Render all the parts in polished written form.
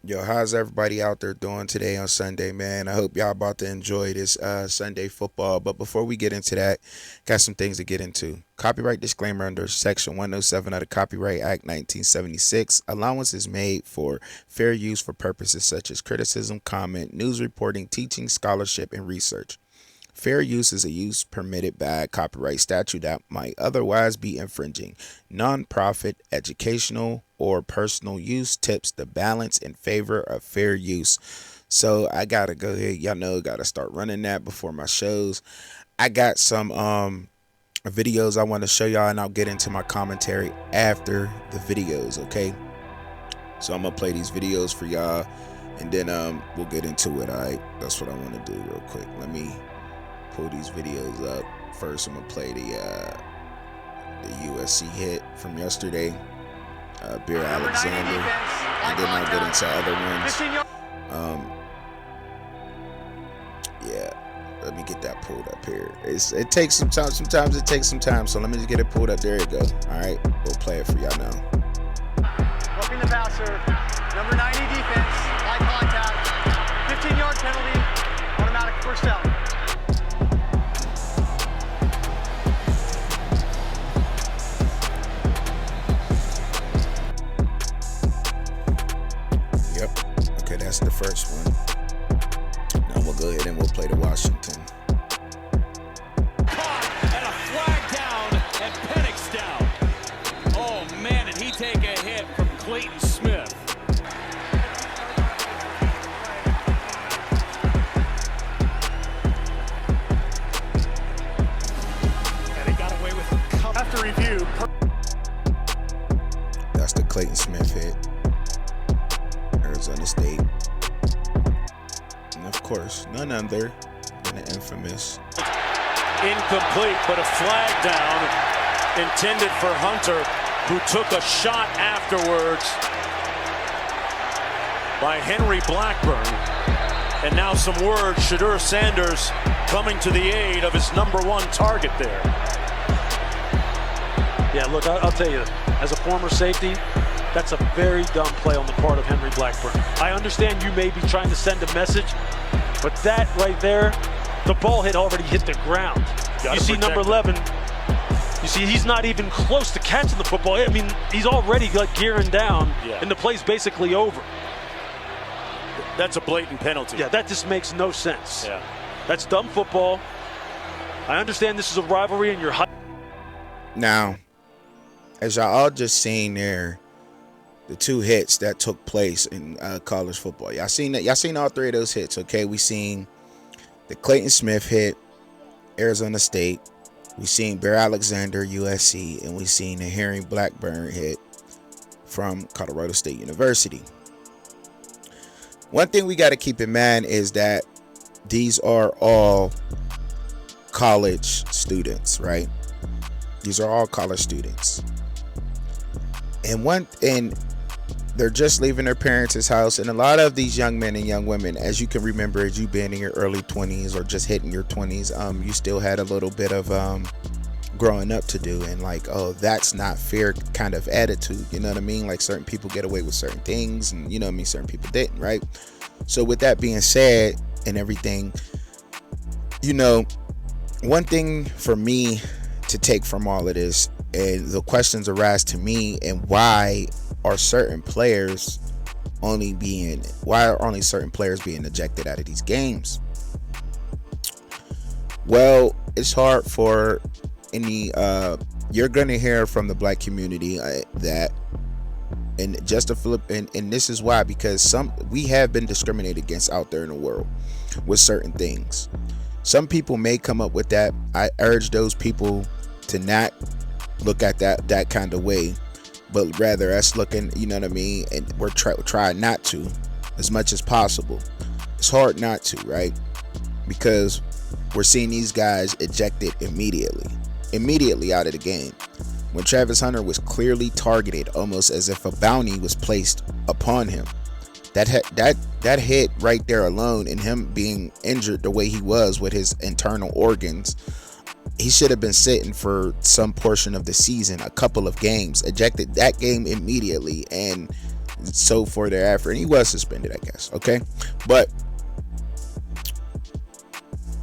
Yo, how's everybody out there doing today on Sunday, man? I hope y'all about to enjoy this Sunday football. But before we get into that, got some things to get into. Copyright disclaimer under Section 107 of the Copyright Act 1976. Allowance is made for fair use for purposes such as criticism, comment, news reporting, teaching, scholarship, and research. Fair use is a use permitted by a copyright statute that might otherwise be infringing. Non-profit, educational, or personal use tips the balance in favor of fair use. So I gotta go ahead. Y'all know, gotta start running that before my shows. I got some videos I want to show y'all, and I'll get into my commentary after the videos. Okay. So I'm gonna play these videos for y'all, and then we'll get into it. All right. That's what I want to do real quick. Let me pull these videos up. First, I'm gonna play the USC hit from yesterday, Bear Alexander, and then I'll get into other ones. Yeah, let me get that pulled up here. It takes some time. Sometimes it takes some time. So let me just get it pulled up. There you go. All right, we'll play it for y'all now. Roughing the passer, number 90 defense, high contact, 15-yard penalty, automatic first down. Yep. Okay, that's the first one. Now we'll go ahead and we'll play the Washington. Caught and a flag down and Penix down. Oh man, did he take a hit from Clayton Smith. And he got away with a couple. After review. That's the Clayton Smith hit. Arizona State. And of course, none other than the infamous. Incomplete, but a flag down intended for Hunter, who took a shot afterwards by Henry Blackburn. And now some word, Shadur Sanders coming to the aid of his number one target there. Yeah, look, I'll tell you, as a former safety, that's a very dumb play on the part of Henry Blackburn. I understand you may be trying to send a message, but that right there, the ball had already hit the ground. You see number 11, you see he's not even close to catching the football. I mean, he's already like gearing down, and the play's basically over. That's a blatant penalty. Yeah, that just makes no sense. Yeah. That's dumb football. I understand this is a rivalry and you're high. Now, as y'all all just seen there, the two hits that took place in college football. Y'all seen that? Y'all seen all three of those hits, okay? We seen the Clayton Smith hit, Arizona State. We seen Bear Alexander, USC, and we seen the Henry Blackburn hit from Colorado State University. One thing we got to keep in mind is that these are all college students, right? These are all college students. And they're just leaving their parents' house. And a lot of these young men and young women, as you can remember, as you've been in your early 20s or just hitting your 20s, you still had a little bit of growing up to do, and like, oh, that's not fair kind of attitude. You know what I mean? Like, certain people get away with certain things, and you know what I mean, certain people didn't, right? So with that being said and everything, you know, one thing for me to take from all of this, and the questions arise to me, and why are certain players why are only certain players being ejected out of these games? Well, it's hard for any you're gonna hear from the black community that, and just to flip, and this is why, because we have been discriminated against out there in the world with certain things. Some people may come up with that. I urge those people to not look at that kind of way, but rather us looking, you know what I mean, and we're trying not to as much as possible. It's hard not to, right? Because we're seeing these guys ejected immediately out of the game, when Travis Hunter was clearly targeted, almost as if a bounty was placed upon him. That hit right there alone, and him being injured the way he was with his internal organs, he should have been sitting for some portion of the season, a couple of games, ejected that game immediately. And so for thereafter, and he was suspended, I guess. Okay, but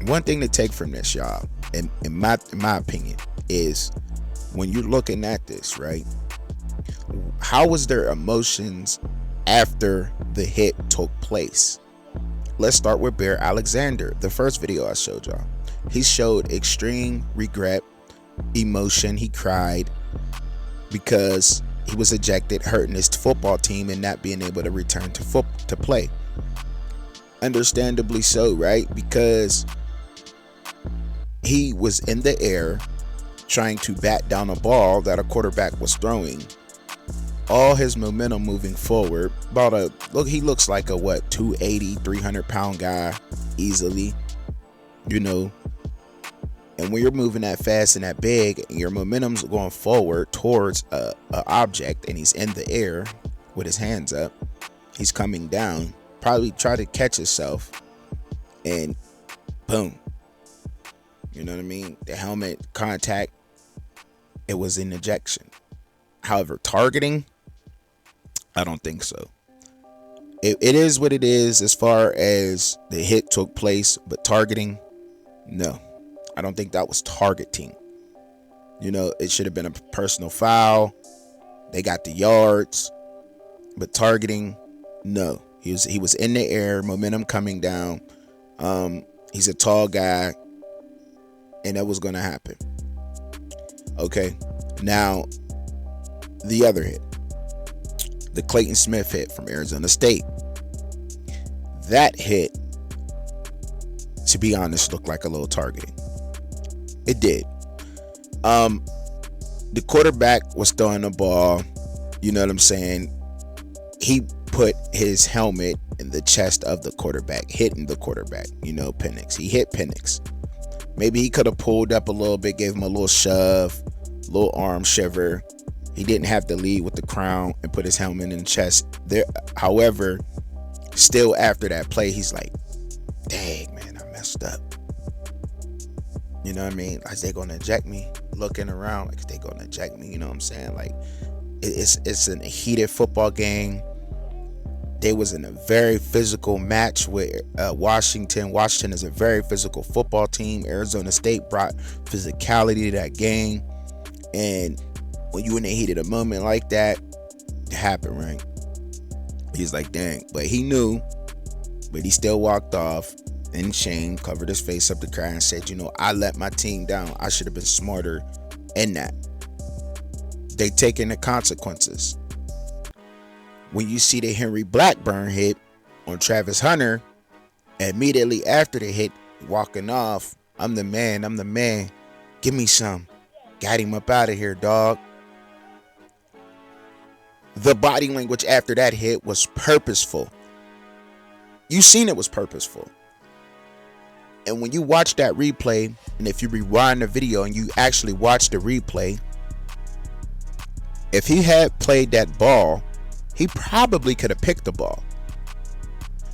one thing to take from this, y'all, in my opinion, is when you're looking at this, right? How was their emotions after the hit took place? Let's start with Bear Alexander. The first video I showed y'all, he showed extreme regret, emotion. He cried because he was ejected, hurting his football team and not being able to return to play. Understandably so, right? Because he was in the air trying to bat down a ball that a quarterback was throwing. All his momentum moving forward. He looks like a 280, 300-pound guy easily, you know. And when you're moving that fast and that big, and your momentum's going forward towards a object, and he's in the air with his hands up, he's coming down, probably try to catch himself, and boom. You know what I mean? The helmet contact, it was an ejection. However, targeting, I don't think so. It is what it is as far as the hit took place, but targeting, no. I don't think that was targeting. You know, it should have been a personal foul. They got the yards, but targeting, no. He was in the air, momentum coming down. He's a tall guy, and that was going to happen. Okay, now the other hit, the Clayton Smith hit from Arizona State. That hit, to be honest, looked like a little targeting. It did. The quarterback was throwing the ball, you know what I'm saying? He put his helmet in the chest of the quarterback, hitting the quarterback, you know, Penix. He hit Penix. Maybe he could have pulled up a little bit, gave him a little shove, little arm shiver. He didn't have to lead with the crown and put his helmet in the chest. However, still after that play, he's like, dang, man, I messed up. You know what I mean? Like, they gonna eject me? Looking around, like, they gonna eject me? You know what I'm saying? Like, it's a heated football game. They was in a very physical match with Washington. Washington is a very physical football team. Arizona State brought physicality to that game. And when you in a heated a moment like that, it happened, right? He's like, dang. But he knew, but he still walked off in shame, covered his face up to cry, and said, you know, I let my team down. I should have been smarter in that. They taking the consequences. When you see the Henry Blackburn hit on Travis Hunter, immediately after the hit, walking off, I'm the man, give me some. Got him up out of here, dog. The body language after that hit was purposeful. You seen it was purposeful. And when you watch that replay, and if you rewind the video and you actually watch the replay, if he had played that ball, he probably could have picked the ball.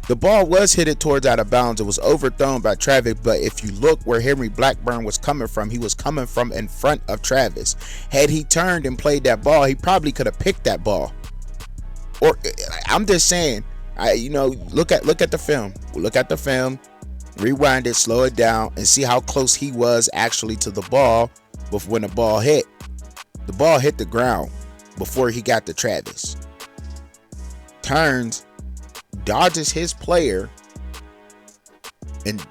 The ball was hit towards out of bounds. It was overthrown by Travis, but if you look where Henry Blackburn was coming from, he was coming from in front of Travis. Had he turned and played that ball, he probably could have picked that ball. Or I'm just saying, look at the film. Look at the film, rewind it, slow it down, and see how close he was actually to the ball when the ball hit. The ball hit the ground before he got to Travis. Turns, dodges his player, and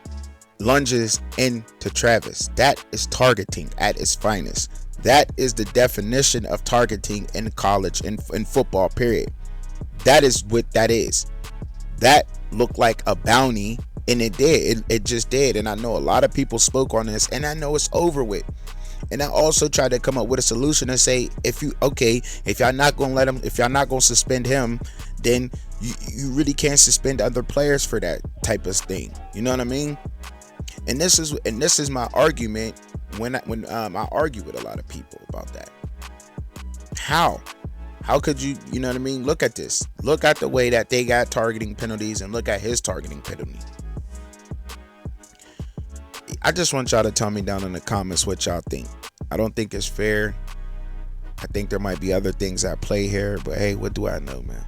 lunges into Travis. That is targeting at its finest. That is the definition of targeting in college and in football, period. That is what that is. That looked like a bounty, and it did. It just did. And I know a lot of people spoke on this, and I know it's over with. And I also tried to come up with a solution and say, if y'all not gonna let him, if y'all not gonna suspend him, then you really can't suspend other players for that type of thing. You know what I mean? And this is my argument when I argue with a lot of people about that. How could you know what I mean? Look at this. Look at the way that they got targeting penalties and look at his targeting penalty. I just want y'all to tell me down in the comments what y'all think. I don't think it's fair. I think there might be other things at play here, but hey, what do I know, man?